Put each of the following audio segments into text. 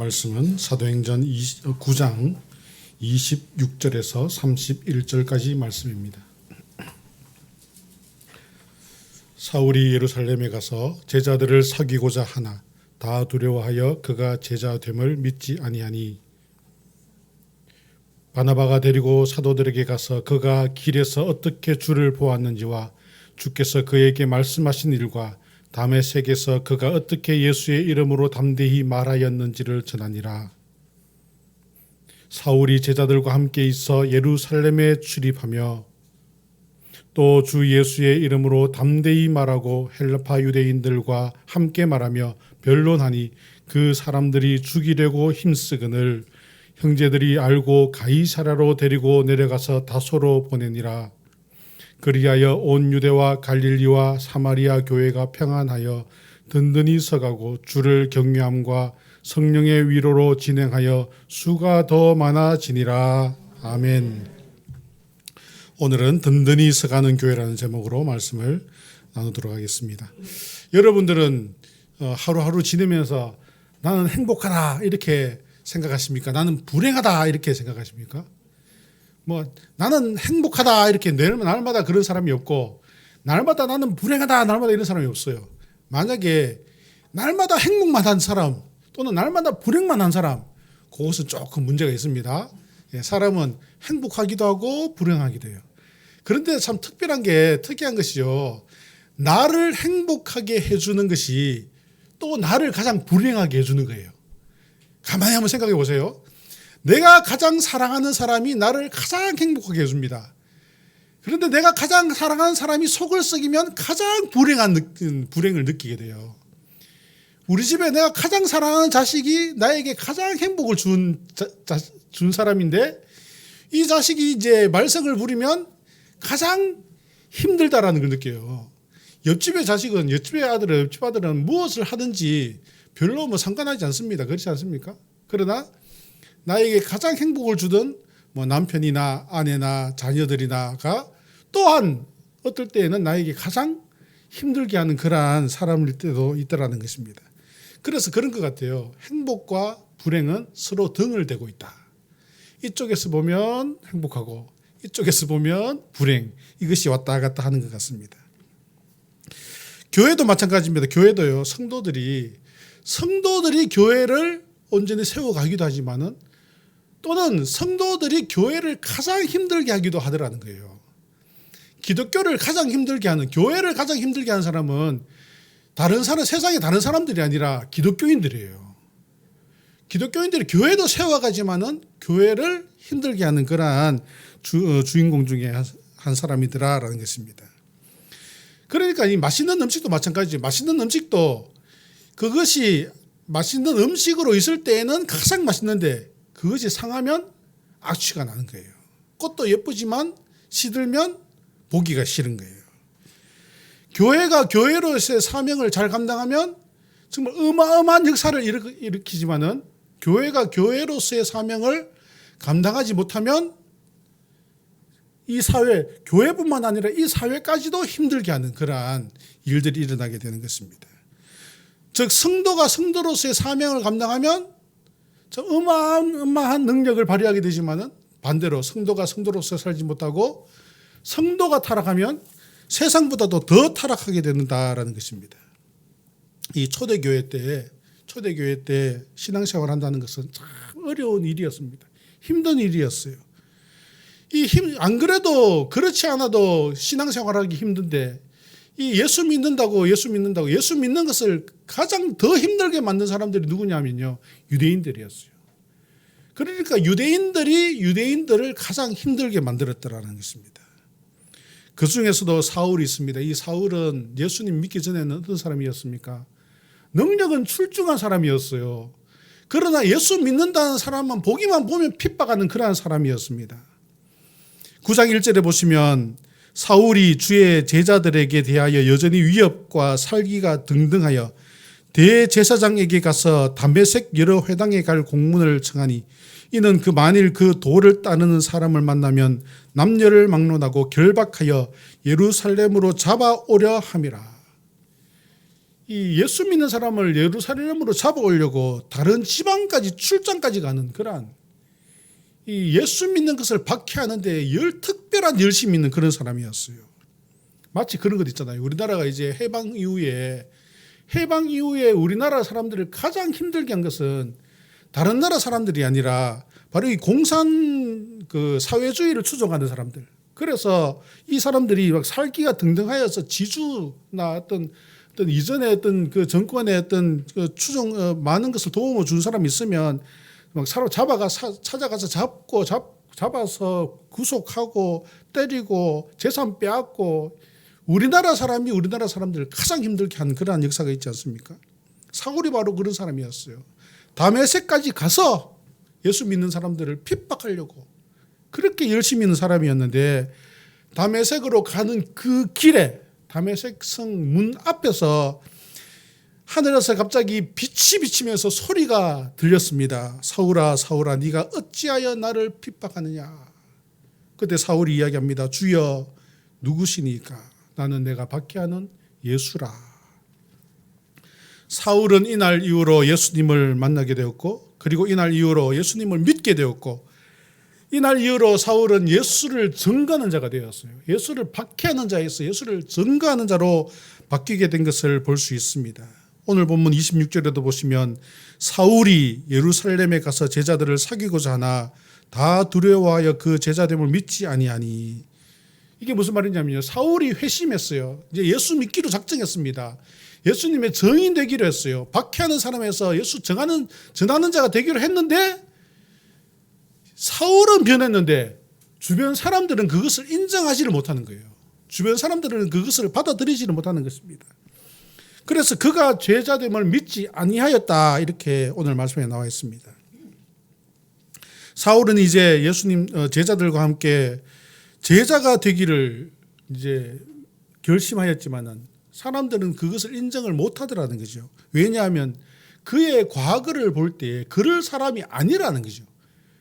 말씀은 사도행전 9장 26절에서 31절까지 말씀입니다. 사울이 예루살렘에 가서 제자들을 사귀고자 하나 다 두려워하여 그가 제자됨을 믿지 아니하니 바나바가 데리고 사도들에게 가서 그가 길에서 어떻게 주를 보았는지와 주께서 그에게 말씀하신 일과 다메섹에서 그가 어떻게 예수의 이름으로 담대히 말하였는지를 전하니라. 사울이 제자들과 함께 있어 예루살렘에 출입하며 또 주 예수의 이름으로 담대히 말하고 헬라파 유대인들과 함께 말하며 변론하니 그 사람들이 죽이려고 힘쓰거늘 형제들이 알고 가이사랴로 데리고 내려가서 다소로 보내니라. 그리하여 온 유대와 갈릴리와 사마리아 교회가 평안하여 든든히 서가고 주를 경외함과 성령의 위로로 진행하여 수가 더 많아지니라. 아멘. 오늘은 든든히 서가는 교회라는 제목으로 말씀을 나누도록 하겠습니다. 여러분들은 하루하루 지내면서 나는 행복하다 이렇게 생각하십니까? 나는 불행하다 이렇게 생각하십니까? 나는 행복하다 이렇게 날마다 그런 사람이 없고 날마다 나는 불행하다 날마다 이런 사람이 없어요. 만약에 날마다 행복만 한 사람 또는 날마다 불행만 한 사람, 그것은 조금 문제가 있습니다. 사람은 행복하기도 하고 불행하기도 해요. 그런데 참 특이한 것이요, 나를 행복하게 해주는 것이 또 나를 가장 불행하게 해주는 거예요. 가만히 한번 생각해 보세요. 내가 가장 사랑하는 사람이 나를 가장 행복하게 해줍니다. 그런데 내가 가장 사랑하는 사람이 속을 썩이면 가장 불행을 느끼게 돼요. 우리 집에 내가 가장 사랑하는 자식이 나에게 가장 행복을 준 사람인데 이 자식이 이제 말썽을 부리면 가장 힘들다라는 걸 느껴요. 옆집 아들은 무엇을 하든지 별로 상관하지 않습니다. 그렇지 않습니까? 그러나 나에게 가장 행복을 주던 남편이나 아내나 자녀들이나가 또한 어떨 때에는 나에게 가장 힘들게 하는 그러한 사람일 때도 있다라는 것입니다. 그래서 그런 것 같아요. 행복과 불행은 서로 등을 대고 있다. 이쪽에서 보면 행복하고 이쪽에서 보면 불행, 이것이 왔다 갔다 하는 것 같습니다. 교회도 마찬가지입니다. 교회도요, 성도들이 교회를 온전히 세워가기도 하지만은 또는 성도들이 교회를 가장 힘들게 하기도 하더라는 거예요. 기독교를 가장 힘들게 하는, 교회를 가장 힘들게 하는 사람은 세상의 다른 사람들이 아니라 기독교인들이에요. 기독교인들이 교회도 세워가지만은 교회를 힘들게 하는 그러한 주인공 중에 한 사람이더라라는 것입니다. 그러니까 이 맛있는 음식도 마찬가지죠. 맛있는 음식도 그것이 맛있는 음식으로 있을 때에는 가장 맛있는데 그것이 상하면 악취가 나는 거예요. 꽃도 예쁘지만 시들면 보기가 싫은 거예요. 교회가 교회로서의 사명을 잘 감당하면 정말 어마어마한 역사를 일으키지만은 교회가 교회로서의 사명을 감당하지 못하면 이 사회, 교회뿐만 아니라 이 사회까지도 힘들게 하는 그러한 일들이 일어나게 되는 것입니다. 즉 성도가 성도로서의 사명을 감당하면 어마어마한 능력을 발휘하게 되지만은 반대로 성도가 성도로서 살지 못하고 성도가 타락하면 세상보다도 더 타락하게 된다라는 것입니다. 이 초대교회 때 신앙생활을 한다는 것은 참 어려운 일이었습니다. 힘든 일이었어요. 안 그래도 그렇지 않아도 신앙생활하기 힘든데 이 예수 믿는 것을 가장 더 힘들게 만든 사람들이 누구냐면요, 유대인들이었어요. 그러니까 유대인들을 가장 힘들게 만들었다라는 것입니다. 그 중에서도 사울이 있습니다. 이 사울은 예수님 믿기 전에는 어떤 사람이었습니까? 능력은 출중한 사람이었어요. 그러나 예수 믿는다는 사람만 보기만 보면 핍박하는 그러한 사람이었습니다. 9장 1절에 보시면 사울이 주의 제자들에게 대하여 여전히 위협과 살기가 등등하여 대제사장에게 가서 담메색 여러 회당에 갈 공문을 청하니 이는 만일 그 도를 따르는 사람을 만나면 남녀를 막론하고 결박하여 예루살렘으로 잡아오려 함이라. 이 예수 믿는 사람을 예루살렘으로 잡아오려고 다른 지방까지 출장까지 가는 그러한 이 예수 믿는 것을 박해하는데 특별한 열심이 있는 그런 사람이었어요. 마치 그런 것 있잖아요. 우리나라가 이제 해방 이후에 우리나라 사람들을 가장 힘들게 한 것은 다른 나라 사람들이 아니라 바로 이 공산 그 사회주의를 추종하는 사람들. 그래서 이 사람들이 막 살기가 등등하여서 지주나 어떤 이전에 어떤 그 정권의 어떤 그 추종 많은 것을 도움을 준 사람이 있으면 막 찾아가서 잡아서 구속하고 때리고 재산 빼앗고 우리나라 사람들을 가장 힘들게 한 그러한 역사가 있지 않습니까? 사울이 바로 그런 사람이었어요. 다메섹까지 가서 예수 믿는 사람들을 핍박하려고 그렇게 열심히 있는 사람이었는데 다메섹으로 가는 그 길에 다메섹 성 문 앞에서 하늘에서 갑자기 빛이 비치면서 소리가 들렸습니다. 사울아 사울아 네가 어찌하여 나를 핍박하느냐. 그때 사울이 이야기합니다. 주여 누구시니까. 나는 내가 박해하는 예수라. 사울은 이날 이후로 예수님을 만나게 되었고 그리고 이날 이후로 예수님을 믿게 되었고 이날 이후로 사울은 예수를 전가하는 자가 되었어요. 예수를 박해하는 자에서 예수를 전가하는 자로 바뀌게 된 것을 볼 수 있습니다. 오늘 본문 26절에도 보시면 사울이 예루살렘에 가서 제자들을 사귀고자 하나 다 두려워하여 그 제자됨을 믿지 아니하니. 이게 무슨 말이냐면요. 사울이 회심했어요. 이제 예수 믿기로 작정했습니다. 예수님의 증인 되기로 했어요. 박해하는 사람에서 예수 전하는 자가 되기로 했는데 사울은 변했는데 주변 사람들은 그것을 인정하지를 못하는 거예요. 주변 사람들은 그것을 받아들이지를 못하는 것입니다. 그래서 그가 제자됨을 믿지 아니하였다 이렇게 오늘 말씀에 나와 있습니다. 사울은 이제 예수님 제자들과 함께 제자가 되기를 이제 결심하였지만은 사람들은 그것을 인정을 못하더라는 거죠. 왜냐하면 그의 과거를 볼 때 그럴 사람이 아니라는 거죠.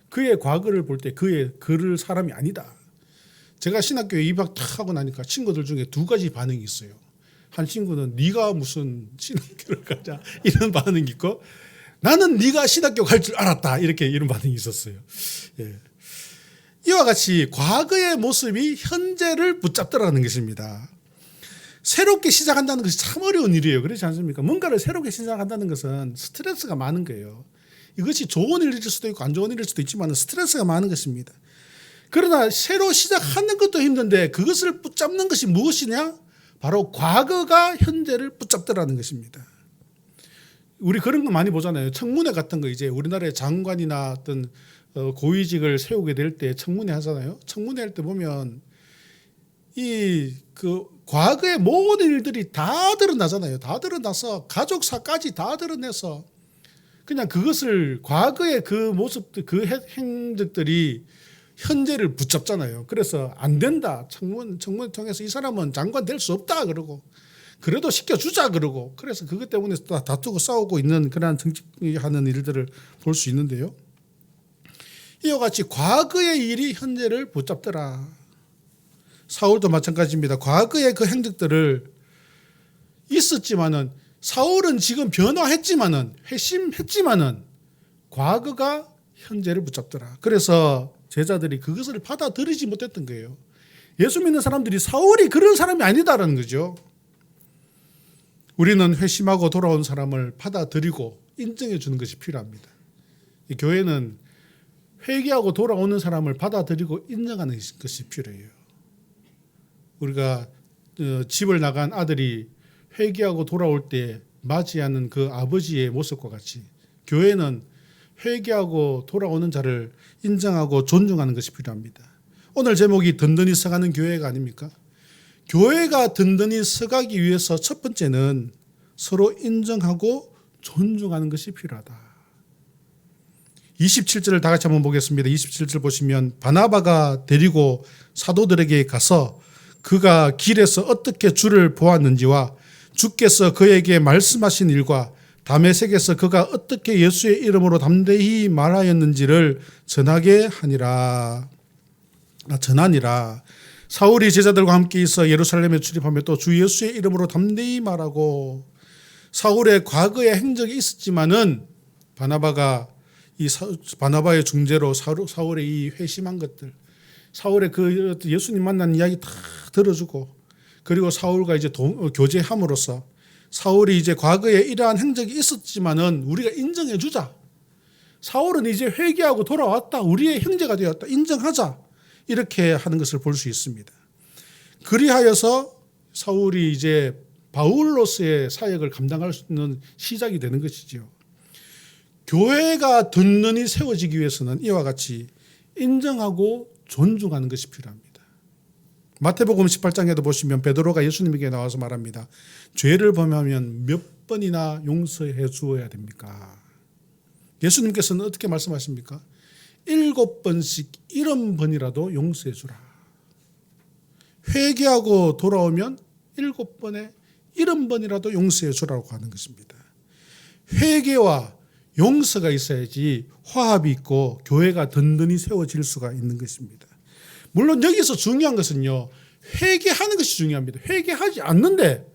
그의 과거를 볼 때 그럴 사람이 아니다. 제가 신학교에 입학 탁 하고 나니까 친구들 중에 두 가지 반응이 있어요. 한 친구는 네가 무슨 신학교를 가자 이런 반응이 있고 나는 네가 신학교 갈 줄 알았다 이런 반응이 있었어요. 예. 이와 같이 과거의 모습이 현재를 붙잡더라는 것입니다. 새롭게 시작한다는 것이 참 어려운 일이에요. 그렇지 않습니까? 뭔가를 새롭게 시작한다는 것은 스트레스가 많은 거예요. 이것이 좋은 일일 수도 있고 안 좋은 일일 수도 있지만 스트레스가 많은 것입니다. 그러나 새로 시작하는 것도 힘든데 그것을 붙잡는 것이 무엇이냐? 바로 과거가 현재를 붙잡더라는 것입니다. 우리 그런 거 많이 보잖아요. 청문회 같은 거 이제 우리나라의 장관이나 어떤 고위직을 세우게 될 때 청문회 하잖아요. 청문회 할 때 보면 그 과거의 모든 일들이 다 드러나잖아요. 다 드러나서 가족사까지 다 드러내서 그냥 그것을 과거의 그 모습들, 그 행적들이 현재를 붙잡잖아요. 그래서 안 된다. 청문을 통해서 이 사람은 장관 될 수 없다. 그러고 그래도 시켜주자. 그러고 그래서 그것 때문에 다투고 싸우고 있는 그런 정치하는 일들을 볼 수 있는데요. 이와 같이 과거의 일이 현재를 붙잡더라. 사울도 마찬가지입니다. 과거의 그 행적들을 있었지만은 사울은 지금 변화했지만은 회심했지만은 과거가 현재를 붙잡더라. 그래서 제자들이 그것을 받아들이지 못했던 거예요. 예수 믿는 사람들이 사울이 그런 사람이 아니다라는 거죠. 우리는 회심하고 돌아온 사람을 받아들이고 인정해 주는 것이 필요합니다. 이 교회는 회개하고 돌아오는 사람을 받아들이고 인정하는 것이 필요해요. 우리가 집을 나간 아들이 회개하고 돌아올 때 맞이하는 그 아버지의 모습과 같이 교회는 회개하고 돌아오는 자를 인정하고 존중하는 것이 필요합니다. 오늘 제목이 든든히 서가는 교회가 아닙니까? 교회가 든든히 서가기 위해서 첫 번째는 서로 인정하고 존중하는 것이 필요하다. 27절을 다 같이 한번 보겠습니다. 27절 보시면 바나바가 데리고 사도들에게 가서 그가 길에서 어떻게 주를 보았는지와 주께서 그에게 말씀하신 일과 다메섹에서 그가 어떻게 예수의 이름으로 담대히 말하였는지를 전하니라. 사울이 제자들과 함께 있어 예루살렘에 출입하며 또 주 예수의 이름으로 담대히 말하고 사울의 과거의 행적이 있었지만은 바나바의 중재로 사울의 이 회심한 것들, 사울의 그 예수님 만난 이야기 다 들어주고, 그리고 사울과 이제 교제함으로써 사울이 이제 과거에 이러한 행적이 있었지만은 우리가 인정해 주자. 사울은 이제 회개하고 돌아왔다. 우리의 형제가 되었다. 인정하자. 이렇게 하는 것을 볼 수 있습니다. 그리하여서 사울이 이제 바울로서의 사역을 감당할 수 있는 시작이 되는 것이지요. 교회가 든든히 세워지기 위해서는 이와 같이 인정하고 존중하는 것이 필요합니다. 마태복음 18장에도 보시면 베드로가 예수님에게 나와서 말합니다. 죄를 범하면 몇 번이나 용서해 주어야 됩니까? 예수님께서는 어떻게 말씀하십니까? 7번씩 70번이라도 용서해 주라. 회개하고 돌아오면 7번에 70번이라도 용서해 주라고 하는 것입니다. 회개와 용서가 있어야지 화합이 있고 교회가 든든히 세워질 수가 있는 것입니다. 물론 여기서 중요한 것은요, 회개하는 것이 중요합니다. 회개하지 않는데,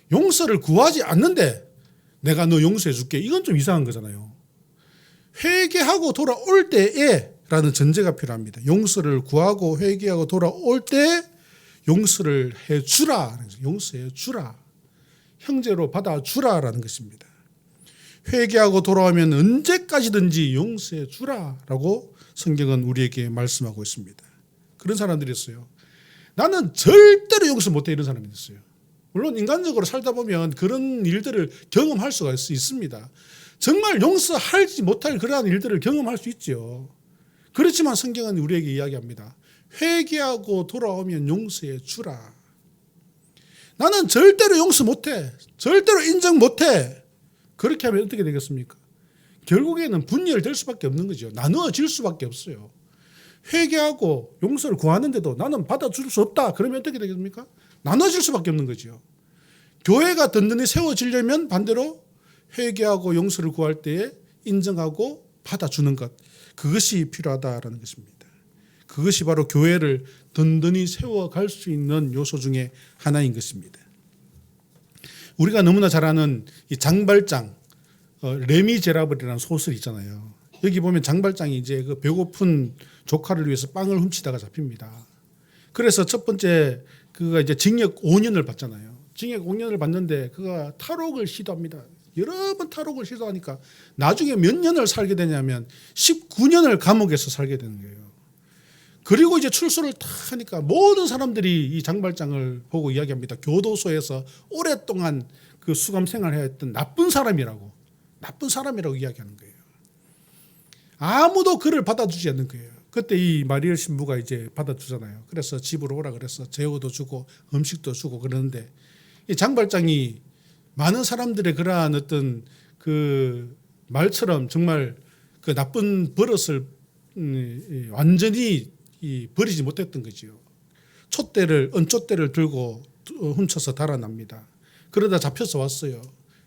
용서를 구하지 않는데 내가 너 용서해 줄게, 이건 좀 이상한 거잖아요. 회개하고 돌아올 때에 라는 전제가 필요합니다. 용서를 구하고 회개하고 돌아올 때 용서를 해주라, 용서해 주라, 형제로 받아주라라는 것입니다. 회개하고 돌아오면 언제까지든지 용서해 주라라고 성경은 우리에게 말씀하고 있습니다. 그런 사람들이 있어요. 나는 절대로 용서 못해, 이런 사람이 있어요. 물론 인간적으로 살다 보면 그런 일들을 경험할 수가 있습니다. 정말 용서하지 못할 그러한 일들을 경험할 수 있죠. 그렇지만 성경은 우리에게 이야기합니다. 회개하고 돌아오면 용서해 주라. 나는 절대로 용서 못해, 절대로 인정 못해. 그렇게 하면 어떻게 되겠습니까? 결국에는 분열될 수밖에 없는 거죠. 나누어질 수밖에 없어요. 회개하고 용서를 구하는데도 나는 받아줄 수 없다. 그러면 어떻게 되겠습니까? 나눠질 수밖에 없는 거죠. 교회가 든든히 세워지려면 반대로 회개하고 용서를 구할 때에 인정하고 받아주는 것, 그것이 필요하다라는 것입니다. 그것이 바로 교회를 든든히 세워갈 수 있는 요소 중에 하나인 것입니다. 우리가 너무나 잘 아는 이 장발장, 레미제라블이라는 소설 있잖아요. 여기 보면 장발장이 이제 그 배고픈 조카를 위해서 빵을 훔치다가 잡힙니다. 그래서 첫 번째 그가 이제 징역 5년을 받잖아요. 징역 5년을 받는데 그가 탈옥을 시도합니다. 여러 번 탈옥을 시도하니까 나중에 몇 년을 살게 되냐면 19년을 감옥에서 살게 되는 거예요. 그리고 이제 출소를 딱 하니까 모든 사람들이 이 장발장을 보고 이야기합니다. 교도소에서 오랫동안 그 수감 생활을 했던 나쁜 사람이라고 이야기하는 거예요. 아무도 그를 받아주지 않는 거예요. 그때 이 마리엘 신부가 이제 받아주잖아요. 그래서 집으로 오라 그래서 제어도 주고 음식도 주고 그러는데 이 장발장이 많은 사람들의 그러한 어떤 그 말처럼 정말 그 나쁜 버릇을 완전히 버리지 못했던 거지요. 은촛대를 들고 훔쳐서 달아납니다. 그러다 잡혀서 왔어요.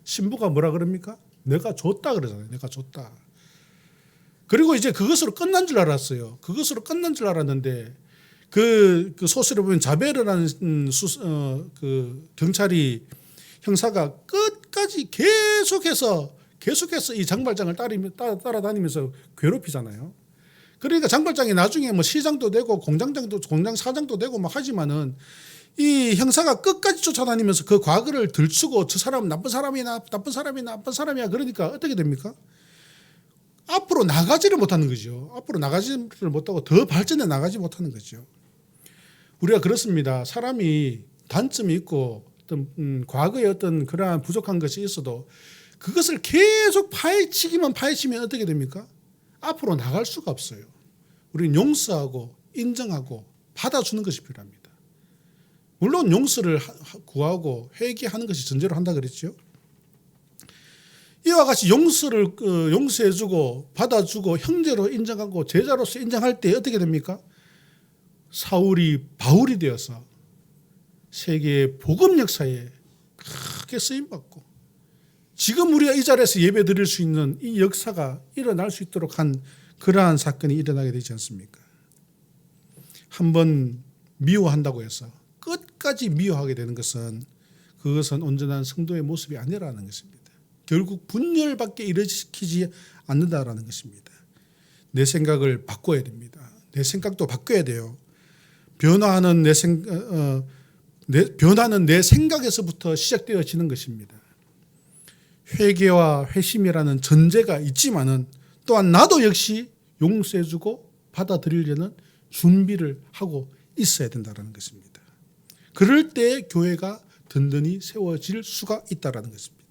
신부가 뭐라 그럽니까? 내가 줬다 그러잖아요. 내가 줬다. 그리고 이제 그것으로 끝난 줄 알았어요. 그것으로 끝난 줄 알았는데 그 소설에 보면 자베르라는 그 경찰이 형사가 끝까지 계속해서 이 장발장을 따라다니면서 괴롭히잖아요. 그러니까 장발장이 나중에 뭐 시장도 되고 공장 사장도 되고 막 하지만은 이 형사가 끝까지 쫓아다니면서 그 과거를 들추고 저 사람은 나쁜 사람이야. 그러니까 어떻게 됩니까? 앞으로 나가지를 못하는 거죠. 앞으로 나가지를 못하고 더 발전해 나가지 못하는 거죠. 우리가 그렇습니다. 사람이 단점이 있고 어떤 과거에 어떤 그러한 부족한 것이 있어도 그것을 계속 파헤치면 어떻게 됩니까? 앞으로 나갈 수가 없어요. 우리는 용서하고 인정하고 받아주는 것이 필요합니다. 물론 용서를 구하고 회개하는 것이 전제로 한다 그랬죠. 이와 같이 용서해주고 받아주고 형제로 인정하고 제자로서 인정할 때 어떻게 됩니까? 사울이 바울이 되어서 세계의 복음 역사에 크게 쓰임받고 지금 우리가 이 자리에서 예배 드릴 수 있는 이 역사가 일어날 수 있도록 한 그러한 사건이 일어나게 되지 않습니까? 한번 미워한다고 해서 끝까지 미워하게 되는 것은 그것은 온전한 성도의 모습이 아니라는 것입니다. 결국 분열밖에 일으키지 않는다라는 것입니다. 내 생각을 바꿔야 됩니다. 내 생각도 바꿔야 돼요. 변화는 내 생각에서부터 시작되어지는 것입니다. 회개와 회심이라는 전제가 있지만은 또한 나도 역시 용서해주고 받아들이려는 준비를 하고 있어야 된다는 것입니다. 그럴 때 교회가 든든히 세워질 수가 있다는 것입니다.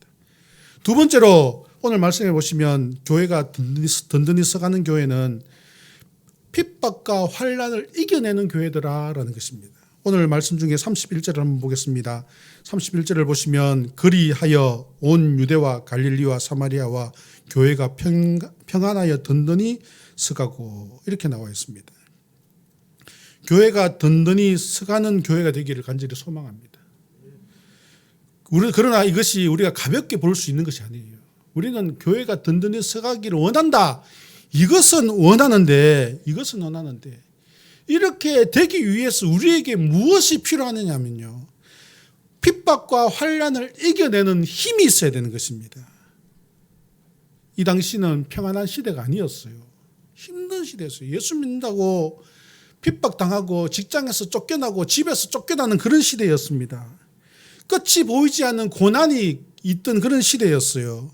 두 번째로 오늘 말씀해 보시면 교회가 든든히 서가는 교회는 핍박과 환난을 이겨내는 교회더라라는 것입니다. 오늘 말씀 중에 31절을 한번 보겠습니다. 31절을 보시면 그리하여 온 유대와 갈릴리와 사마리아와 교회가 평안하여 든든히 서가고 이렇게 나와 있습니다. 교회가 든든히 서가는 교회가 되기를 간절히 소망합니다. 그러나 이것이 우리가 가볍게 볼 수 있는 것이 아니에요. 우리는 교회가 든든히 서가기를 원한다. 이것은 원하는데 이렇게 되기 위해서 우리에게 무엇이 필요하느냐면요. 핍박과 환난을 이겨내는 힘이 있어야 되는 것입니다. 이 당시는 평안한 시대가 아니었어요. 힘든 시대였어요. 예수 믿는다고 핍박당하고 직장에서 쫓겨나고 집에서 쫓겨나는 그런 시대였습니다. 끝이 보이지 않는 고난이 있던 그런 시대였어요.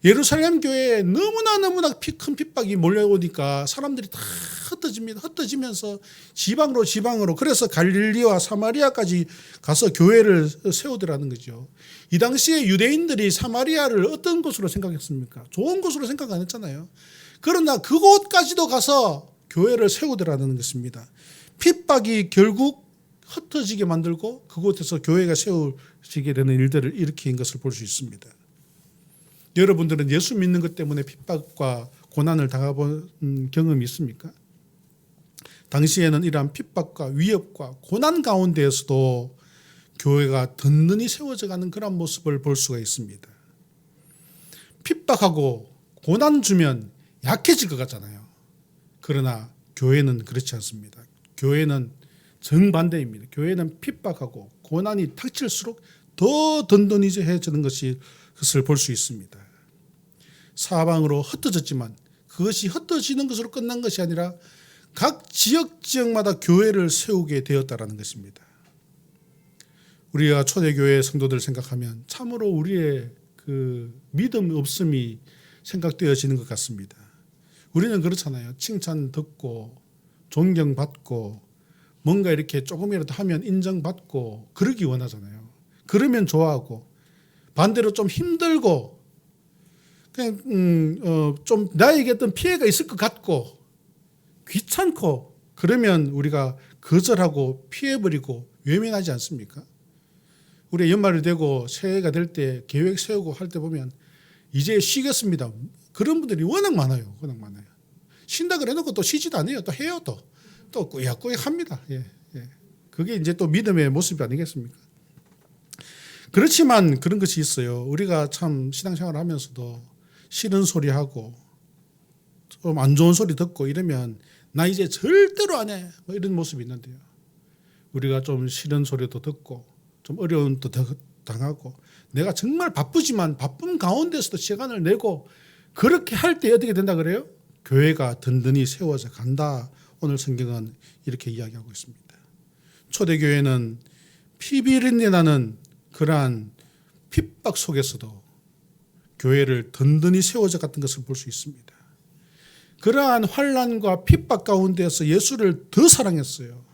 예루살렘 교회에 너무나 큰 핍박이 몰려오니까 사람들이 다 흩어지면서 지방으로 그래서 갈릴리와 사마리아까지 가서 교회를 세우더라는 거죠. 이 당시에 유대인들이 사마리아를 어떤 곳으로 생각했습니까? 좋은 곳으로 생각 안 했잖아요. 그러나 그곳까지도 가서 교회를 세우더라는 것입니다. 핍박이 결국 흩어지게 만들고 그곳에서 교회가 세워지게 되는 일들을 일으킨 것을 볼 수 있습니다. 여러분들은 예수 믿는 것 때문에 핍박과 고난을 당해본 경험이 있습니까? 당시에는 이러한 핍박과 위협과 고난 가운데에서도 교회가 든든히 세워져가는 그런 모습을 볼 수가 있습니다. 핍박하고 고난 주면 약해질 것 같잖아요. 그러나 교회는 그렇지 않습니다. 교회는 정반대입니다. 교회는 핍박하고 고난이 닥칠수록 더 든든해지는 것을 볼 수 있습니다. 사방으로 흩어졌지만 그것이 흩어지는 것으로 끝난 것이 아니라 각 지역마다 교회를 세우게 되었다라는 것입니다. 우리가 초대교회 성도들 생각하면 참으로 우리의 그 믿음 없음이 생각되어지는 것 같습니다. 우리는 그렇잖아요. 칭찬 듣고 존경받고 뭔가 이렇게 조금이라도 하면 인정받고 그러기 원하잖아요. 그러면 좋아하고 반대로 좀 힘들고 그냥 좀 나에게 어떤 피해가 있을 것 같고 귀찮고 그러면 우리가 거절하고 피해버리고 외면하지 않습니까? 우리 연말이 되고 새해가 될 때 계획 세우고 할 때 보면 이제 쉬겠습니다. 그런 분들이 워낙 많아요. 쉰다 그래놓고 또 쉬지도 않아요. 또 해요. 또 꾸역꾸역 합니다. 예. 그게 이제 또 믿음의 모습이 아니겠습니까? 그렇지만 그런 것이 있어요. 우리가 참 신앙생활을 하면서도 싫은 소리 하고 좀 안 좋은 소리 듣고 이러면 나 이제 절대로 안 해. 뭐 이런 모습이 있는데요. 우리가 좀 싫은 소리도 듣고 좀 어려움도 당하고 내가 정말 바쁘지만 바쁜 가운데서도 시간을 내고 그렇게 할 때 어떻게 된다 그래요? 교회가 든든히 세워져 간다. 오늘 성경은 이렇게 이야기하고 있습니다. 초대교회는 피비린내 나는 그러한 핍박 속에서도 교회를 든든히 세워져 갔던 것을 볼 수 있습니다. 그러한 환난과 핍박 가운데서 예수를 더 사랑했어요.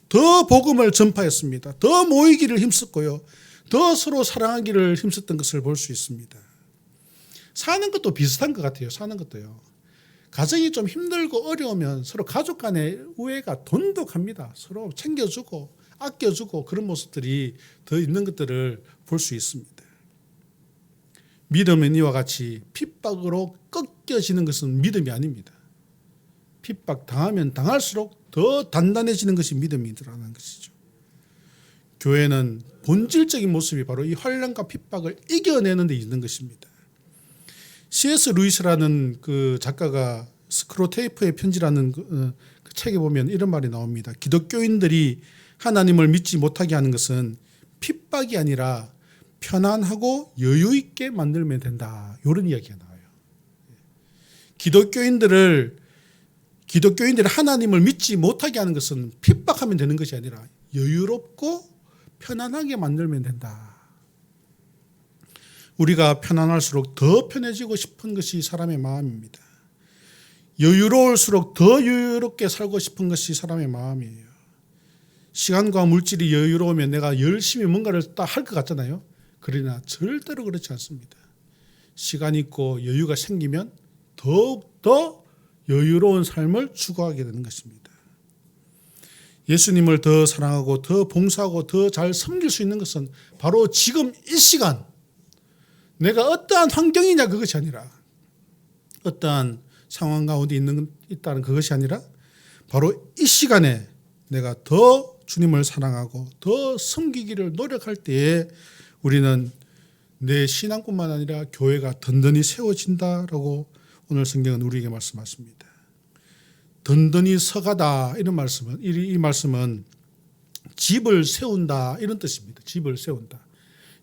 더 복음을 전파했습니다. 더 모이기를 힘썼고요. 더 서로 사랑하기를 힘썼던 것을 볼 수 있습니다. 사는 것도 비슷한 것 같아요. 사는 것도요. 가정이 좀 힘들고 어려우면 서로 가족 간의 우애가 돈독합니다. 서로 챙겨주고 아껴주고 그런 모습들이 더 있는 것들을 볼 수 있습니다. 믿음은 이와 같이 핍박으로 꺾여지는 것은 믿음이 아닙니다. 핍박 당하면 당할수록 더 단단해지는 것이 믿음이라는 것이죠. 교회는 본질적인 모습이 바로 이 환난과 핍박을 이겨내는 데 있는 것입니다. C.S. 루이스라는 그 작가가 스크로테이프의 편지라는 그 책에 보면 이런 말이 나옵니다. 기독교인들이 하나님을 믿지 못하게 하는 것은 핍박이 아니라 편안하고 여유 있게 만들면 된다. 이런 이야기가 나와요. 기독교인들이 하나님을 믿지 못하게 하는 것은 핍박하면 되는 것이 아니라 여유롭고 편안하게 만들면 된다. 우리가 편안할수록 더 편해지고 싶은 것이 사람의 마음입니다. 여유로울수록 더 여유롭게 살고 싶은 것이 사람의 마음이에요. 시간과 물질이 여유로우면 내가 열심히 뭔가를 딱 할 것 같잖아요. 그러나 절대로 그렇지 않습니다. 시간이 있고 여유가 생기면 더욱더 여유로운 삶을 추구하게 되는 것입니다. 예수님을 더 사랑하고 더 봉사하고 더 잘 섬길 수 있는 것은 바로 지금 이 시간, 내가 어떠한 환경이냐 그것이 아니라, 어떠한 상황 가운데 있다는 그것이 아니라 바로 이 시간에 내가 더 주님을 사랑하고 더 섬기기를 노력할 때에 우리는 내 신앙뿐만 아니라 교회가 든든히 세워진다라고 오늘 성경은 우리에게 말씀하십니다. 든든히 서가다 이런 말씀은, 이 말씀은 집을 세운다 이런 뜻입니다. 집을 세운다.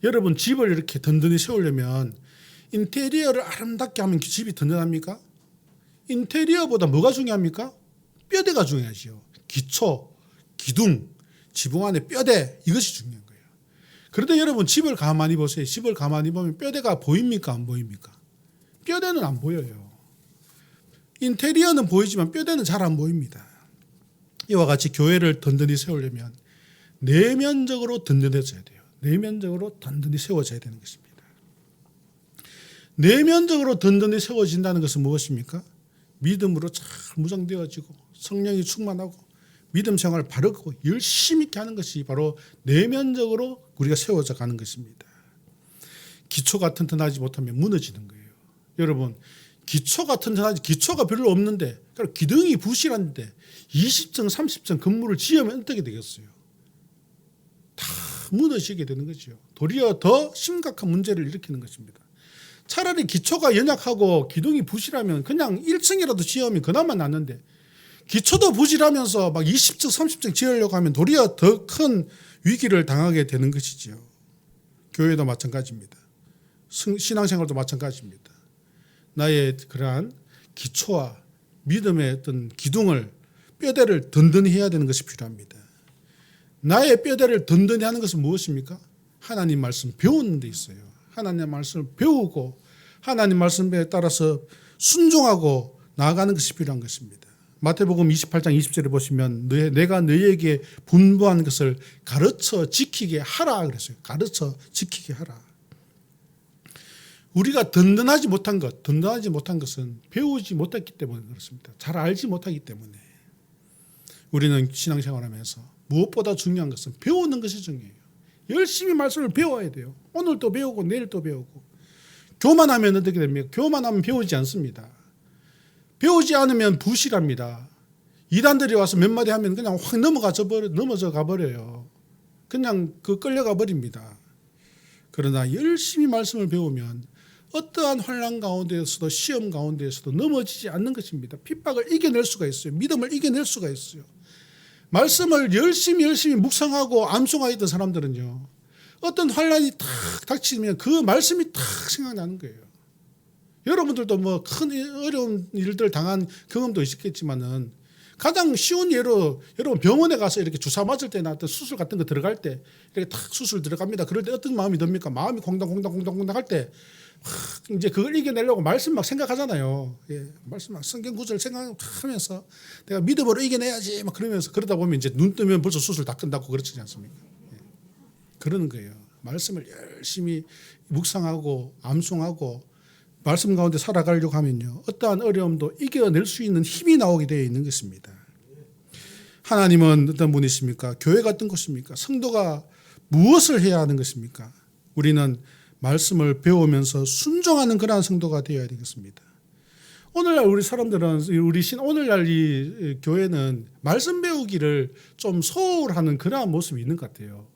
여러분, 집을 이렇게 든든히 세우려면 인테리어를 아름답게 하면 집이 든든합니까? 인테리어보다 뭐가 중요합니까? 뼈대가 중요하죠. 기초, 기둥, 지붕 안에 뼈대, 이것이 중요한 거예요. 그런데 여러분, 집을 가만히 보세요. 집을 가만히 보면 뼈대가 보입니까? 안 보입니까? 뼈대는 안 보여요. 인테리어는 보이지만 뼈대는 잘 안 보입니다. 이와 같이 교회를 든든히 세우려면 내면적으로 든든해져야 돼요. 내면적으로 든든히 세워져야 되는 것입니다. 내면적으로 든든히 세워진다는 것은 무엇입니까? 믿음으로 잘 무장되어지고 성령이 충만하고 믿음 생활을 바르고 열심히 있게 하는 것이 바로 내면적으로 우리가 세워져 가는 것입니다. 기초가 튼튼하지 못하면 무너지는 거예요. 여러분, 기초가 튼튼하지, 기초가 별로 없는데, 그러니까 기둥이 부실한데 20층, 30층 건물을 지으면 어떻게 되겠어요? 다 무너지게 되는 거죠. 도리어 더 심각한 문제를 일으키는 것입니다. 차라리 기초가 연약하고 기둥이 부실하면 그냥 1층이라도 지으면 그나마 낫는데, 기초도 부실하면서 막 20층, 30층 지으려고 하면 도리어 더 큰 위기를 당하게 되는 것이죠. 교회도 마찬가지입니다. 신앙생활도 마찬가지입니다. 나의 그러한 기초와 믿음의 어떤 기둥을, 뼈대를 든든히 해야 되는 것이 필요합니다. 나의 뼈대를 든든히 하는 것은 무엇입니까? 하나님 말씀 배우는 데 있어요. 하나님 말씀을 배우고 하나님 말씀에 따라서 순종하고 나아가는 것이 필요한 것입니다. 마태복음 28장 20절에 보시면 내가 너희에게 분부한 것을 가르쳐 지키게 하라 그랬어요. 가르쳐 지키게 하라. 우리가 든든하지 못한 것은 배우지 못했기 때문에 그렇습니다. 잘 알지 못하기 때문에. 우리는 신앙생활하면서 무엇보다 중요한 것은 배우는 것이 중요해요. 열심히 말씀을 배워야 돼요. 오늘도 배우고 내일도 배우고. 교만하면 어떻게 됩니까? 교만하면 배우지 않습니다. 배우지 않으면 부실합니다. 이단들이 와서 몇 마디 하면 그냥 확 넘어져 가버려요. 그냥 끌려가 버립니다. 그러나 열심히 말씀을 배우면 어떠한 환난 가운데에서도 시험 가운데에서도 넘어지지 않는 것입니다. 핍박을 이겨낼 수가 있어요. 믿음을 이겨낼 수가 있어요. 말씀을 열심히 묵상하고 암송하였던 사람들은요, 어떤 환난이 탁 닥치면 그 말씀이 탁 생각나는 거예요. 여러분들도 뭐 큰 어려운 일들 당한 경험도 있었겠지만은, 가장 쉬운 예로 여러분 병원에 가서 이렇게 주사 맞을 때나 수술 같은 거 들어갈 때 이렇게 탁 수술 들어갑니다. 그럴 때 어떤 마음이 듭니까? 마음이 콩당콩당 할 때 이제 그걸 이겨내려고 말씀 막 생각하잖아요. 예, 말씀 막 성경 구절 생각하면서 내가 믿음으로 이겨내야지 막 그러면서, 그러다 보면 이제 눈 뜨면 벌써 수술 다 끝나고 그렇지 않습니까? 예, 그러는 거예요. 말씀을 열심히 묵상하고 암송하고 말씀 가운데 살아가려고 하면요, 어떠한 어려움도 이겨낼 수 있는 힘이 나오게 되어 있는 것입니다. 하나님은 어떤 분이십니까? 교회가 어떤 것입니까? 성도가 무엇을 해야 하는 것입니까? 우리는 말씀을 배우면서 순종하는 그러한 성도가 되어야 되겠습니다. 오늘날 우리 사람들은, 오늘날 이 교회는 말씀 배우기를 좀 소홀하는 그러한 모습이 있는 것 같아요.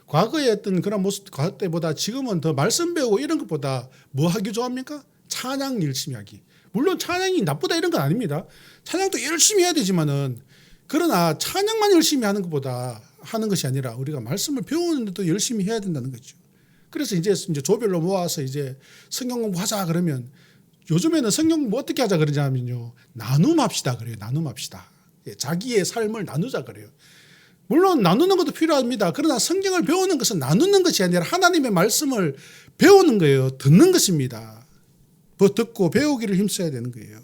과거에 했던 그런 모습 때보다 지금은 더 말씀 배우고 이런 것보다 뭐 하기 좋아합니까? 찬양 열심히 하기. 물론 찬양이 나쁘다 이런 건 아닙니다. 찬양도 열심히 해야 되지만은, 그러나 찬양만 열심히 하는 것보다 하는 것이 아니라 우리가 말씀을 배우는 데도 열심히 해야 된다는 거죠. 그래서 이제 조별로 모아서 이제 성경 공부하자 그러면 요즘에는 성경 공부 어떻게 하자 그러냐면요. 나눔합시다 그래요. 나눔합시다. 자기의 삶을 나누자 그래요. 물론 나누는 것도 필요합니다. 그러나 성경을 배우는 것은 나누는 것이 아니라 하나님의 말씀을 배우는 거예요. 듣는 것입니다. 듣고 배우기를 힘써야 되는 거예요.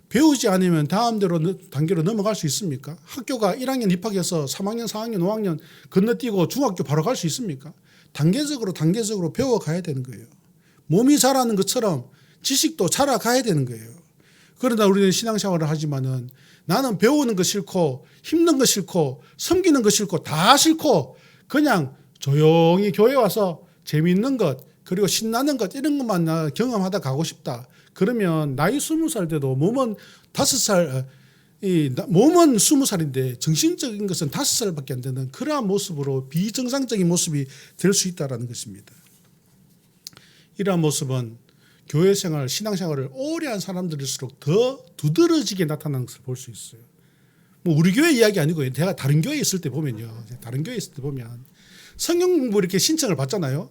배우지 않으면 다음 단계로 넘어갈 수 있습니까? 학교가 1학년 입학해서 3학년, 4학년, 5학년 건너뛰고 중학교 바로 갈 수 있습니까? 단계적으로 배워가야 되는 거예요. 몸이 자라는 것처럼 지식도 자라가야 되는 거예요. 그러나 우리는 신앙생활을 하지만은 나는 배우는 거 싫고 힘든 거 싫고 섬기는 거 싫고 다 싫고 그냥 조용히 교회 와서 재미있는 것 그리고 신나는 것 이런 것만 나 경험하다 가고 싶다. 그러면 나이 20살 돼도 몸은 5살, 몸은 20살인데 정신적인 것은 5살밖에 안 되는 그러한 모습으로 비정상적인 모습이 될 수 있다는 것입니다. 이러한 모습은 교회 생활, 신앙생활을 오래 한 사람들일수록 더 두드러지게 나타나는 것을 볼 수 있어요. 뭐 우리 교회 이야기 아니고 제가 다른 교회에 있을 때 보면요. 다른 교회에 있을 때 보면 성경 공부 이렇게 신청을 받잖아요.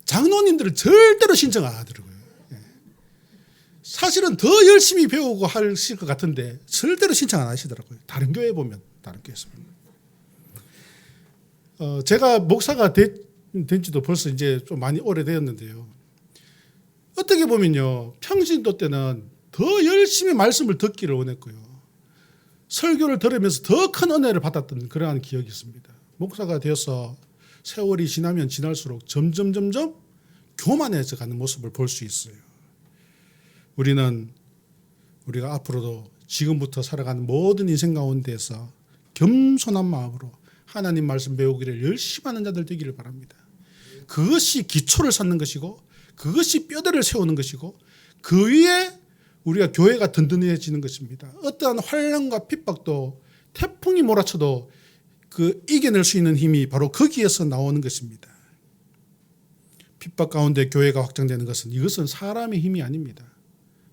장로님들은 절대로 신청 안 하더라고요. 사실은 더 열심히 배우고 하실 것 같은데 절대로 신청 안 하시더라고요. 다른 교회 보면, 다른 교회에서 보면. 제가 목사가 된 지도 벌써 이제 좀 많이 오래되었는데요. 어떻게 보면요, 평신도 때는 더 열심히 말씀을 듣기를 원했고요. 설교를 들으면서 더 큰 은혜를 받았던 그러한 기억이 있습니다. 목사가 되어서 세월이 지나면 지날수록 점점 교만해져 가는 모습을 볼 수 있어요. 우리가 앞으로도 지금부터 살아가는 모든 인생 가운데에서 겸손한 마음으로 하나님 말씀 배우기를 열심히 하는 자들 되기를 바랍니다. 그것이 기초를 쌓는 것이고 그것이 뼈대를 세우는 것이고 그 위에 우리가 교회가 든든해지는 것입니다. 어떠한 환난과 핍박도 태풍이 몰아쳐도 이겨낼 수 있는 힘이 바로 거기에서 나오는 것입니다. 핍박 가운데 교회가 확장되는 것은 이것은 사람의 힘이 아닙니다.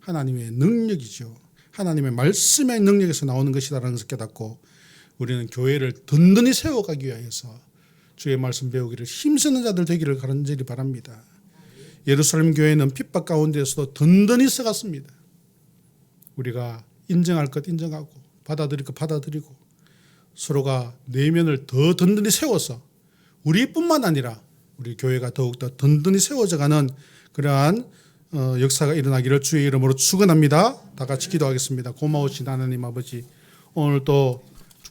하나님의 능력이죠. 하나님의 말씀의 능력에서 나오는 것이다라는 것을 깨닫고 우리는 교회를 든든히 세워가기 위해서 주의 말씀 배우기를 힘쓰는 자들 되기를 간절히 바랍니다. 예루살렘 교회는 핍박 가운데서도 든든히 서갔습니다. 우리가 인정할 것 인정하고 받아들일 것 받아들이고 서로가 내면을 더 든든히 세워서 우리뿐만 아니라 우리 교회가 더욱더 든든히 세워져가는 그러한 역사가 일어나기를 주의 이름으로 축원합니다. 다 같이 기도하겠습니다. 고마우신 하나님 아버지, 오늘 또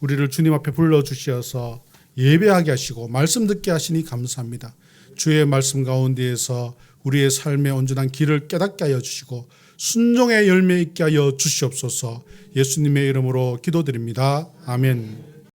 우리를 주님 앞에 불러주셔서 예배하게 하시고 말씀 듣게 하시니 감사합니다. 주의 말씀 가운데에서 우리의 삶의 온전한 길을 깨닫게 하여 주시고 순종의 열매 있게 하여 주시옵소서. 예수님의 이름으로 기도드립니다. 아멘.